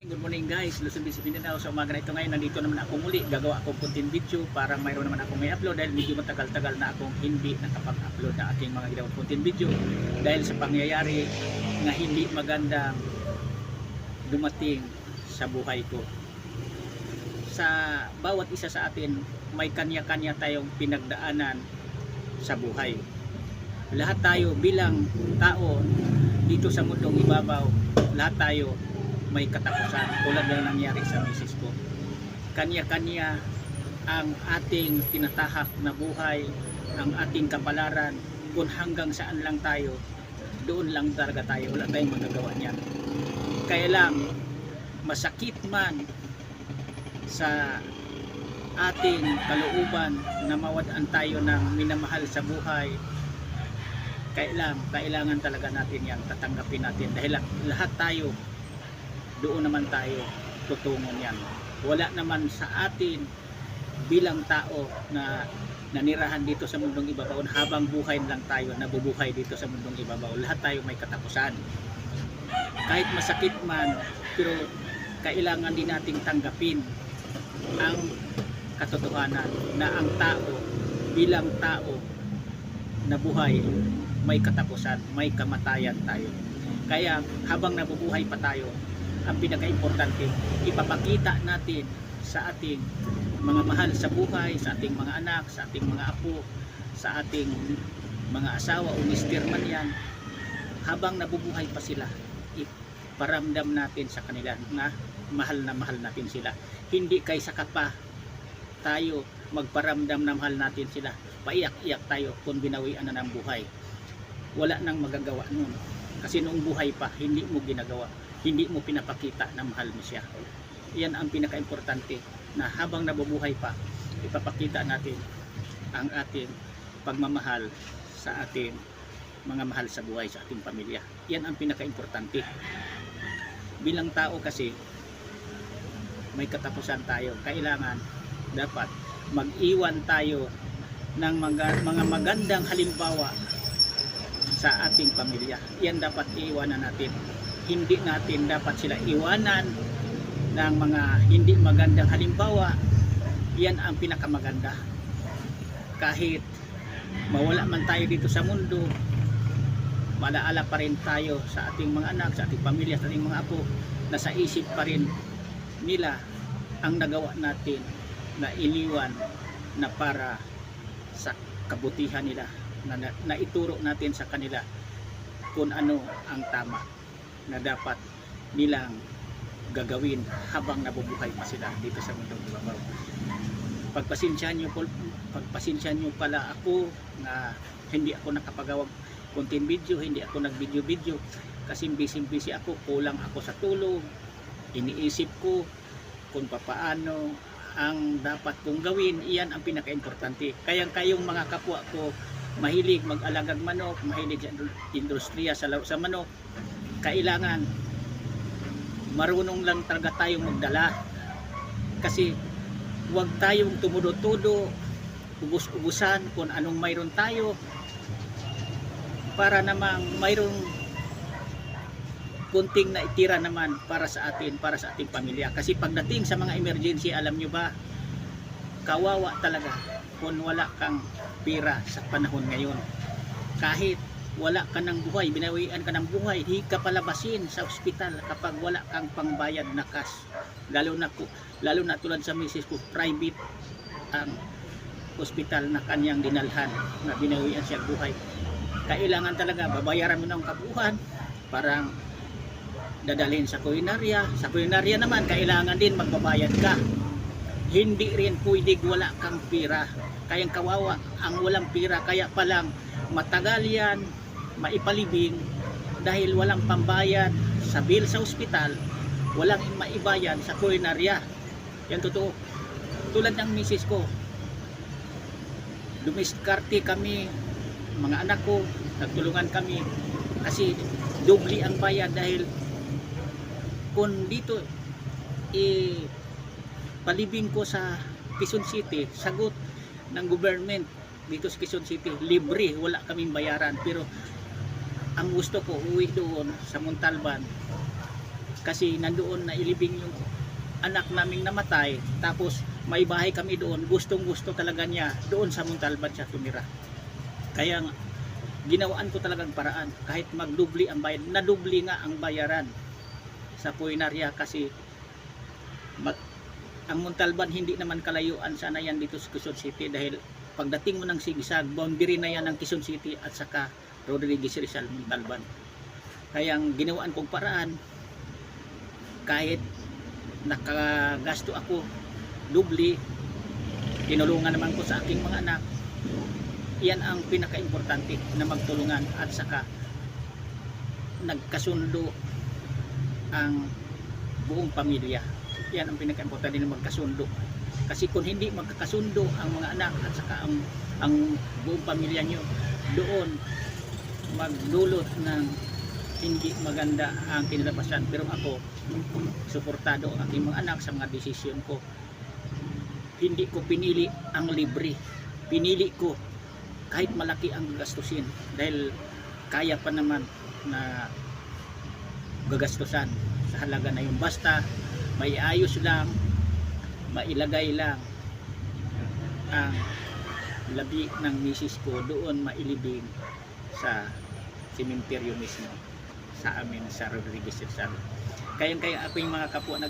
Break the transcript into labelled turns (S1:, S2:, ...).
S1: Good morning guys, Luzon, Visayas, Mindanao. Sa umaga na ito ngayon, nandito naman ako muli. Gagawa akong content video para mayroon naman akong i-upload dahil medyo matagal-tagal na akong hindi nakapag-upload na aking mga ginawang content video dahil sa pangyayari na hindi magandang dumating sa buhay ko. Sa bawat isa sa atin, may kanya-kanya tayong pinagdaanan sa buhay. Lahat tayo bilang tao dito sa mundong ibabaw, lahat tayo may katapusan tulad ng nangyari sa misis ko. Kanya-kanya ang ating tinatahak na buhay, ang ating kapalaran. Kung hanggang saan lang tayo, doon lang talaga tayo. Wala tayong magagawa niyan. Kaya lang, masakit man sa ating kalooban na mawadaan tayo ng minamahal sa buhay, kailangan talaga natin yan, tatanggapin natin dahil lahat tayo doon naman tayo tutungon yan. Wala naman sa atin bilang tao na nanirahan dito sa mundong ibabaw habang buhay lang tayo, nabubuhay dito sa mundong ibabaw. Lahat tayo may katapusan. Kahit masakit man, pero kailangan din nating tanggapin ang katotohanan na ang tao bilang tao na buhay may katapusan, may kamatayan tayo. Kaya habang nabubuhay pa tayo, ang pinaka-importante, ipapakita natin sa ating mga mahal sa buhay, sa ating mga anak, sa ating mga apo, sa ating mga asawa o mister man yan, habang nabubuhay pa sila, iparamdam natin sa kanila na mahal natin sila. Hindi kaysa pa tayo magparamdam na mahal natin sila, paiyak-iyak tayo kung binawian na ng buhay. Wala nang magagawa nun. Kasi noong buhay pa, hindi mo ginagawa. Hindi mo pinapakita na mahal mo siya. Yan ang pinaka-importante na habang nabubuhay pa, ipapakita natin ang ating pagmamahal sa ating mga mahal sa buhay, sa ating pamilya. Yan ang pinaka-importante. Bilang tao kasi, may katapusan tayo. Kailangan, dapat mag-iwan tayo ng mga magandang halimbawa sa ating pamilya. Yan dapat iiwanan natin. Hindi natin dapat sila iwanan ng mga hindi magandang halimbawa. Yan ang pinakamaganda. Kahit mawala man tayo dito sa mundo, malaala pa rin tayo sa ating mga anak, sa ating pamilya, sa ating mga apo, na sa isip pa rin nila ang nagawa natin na iniwan na para sa kabutihan nila, na ituro natin sa kanila kung ano ang tama na dapat nilang gagawin habang nabubuhay pa sila dito sa mundong ibabaw. Pagpasensyahan nyo pala ako na hindi ako nakapagawag content video, hindi ako nag-video kasi busy ako, kulang ako sa tulog. Iniisip ko kung paano ang dapat kong gawin. Iyan ang pinaka-importante. Kayong mga kapwa ko mahilig mag-alagag manok, mahilig sa industriya sa manok, kailangan marunong lang talaga tayong magdala. Kasi huwag tayong tumudo-tudo, ubus-ubusan kung anong mayroon tayo para namang mayroong kunting na itira naman para sa atin, para sa ating pamilya. Kasi pagdating sa mga emergency, alam nyo ba, kawawa talaga kung wala kang pira sa panahon ngayon. Kahit wala ka ng buhay, binawian ka ng buhay, hindi ka palabasin sa ospital kapag wala kang pangbayad na cash. Lalo na tulad sa misis ko, private ang ospital na kanyang dinalhan na binawian siya buhay. Kailangan talaga babayaran mo ng kabuuan, parang dadalhin sa kulinarya. Sa kulinarya naman, kailangan din magbabayad ka. Hindi rin pwedeng wala kang pira. Kayang kawawa ang walang pira, kaya palang matagal yan maipalibing dahil walang pambayad sa bill sa ospital, walang maibayad sa kulinarya. Yan totoo. Tulad ng misis ko, dumiskarte kami, mga anak ko, nagtulungan kami kasi doble ang bayad dahil kung dito palibing ko sa Quezon City, sagot ng government dito sa Quezon City, libre, wala kaming bayaran. Pero ang gusto ko, uwi doon sa Montalban, Kasi nandoon na ilibing yung anak naming namatay, tapos may bahay kami doon, gustong gusto talaga niya doon sa Montalban siya tumira. Kaya ginawaan ko talagang paraan, kahit magdubli ang bayad, nadubli nga ang bayaran sa puinarya kasi ang Montalban hindi naman kalayuan sana yan dito sa Quezon City, dahil pagdating mo ng Sigisag, boundary na yan ng Quezon City at saka Rodriguez Rizal Montalban. Kaya ginawaan kong paraan, kahit nakagasto ako dubli, tinulungan naman ko sa aking mga anak. Yan ang pinaka-importante, na magtulungan at saka nagkasundo ang buong pamilya. Yan ang pinaka-importante, na magkasundo. Kasi kung hindi magkakasundo ang mga anak at saka ang buong pamilya nyo, doon magdulot ng hindi maganda ang kinalabasan. Pero ako, suportado ang aking mga anak sa mga desisyon ko. Hindi ko pinili ang libre, pinili ko kahit malaki ang gagastusin, dahil kaya pa naman na gagastusan sa halaga na yun, basta may ayos lang, mailagay lang ang labi ng misis ko doon, mailibing sa sementeryo mismo sa amin sa Rodriguez Rizal. Kaya ako yung mga kapwa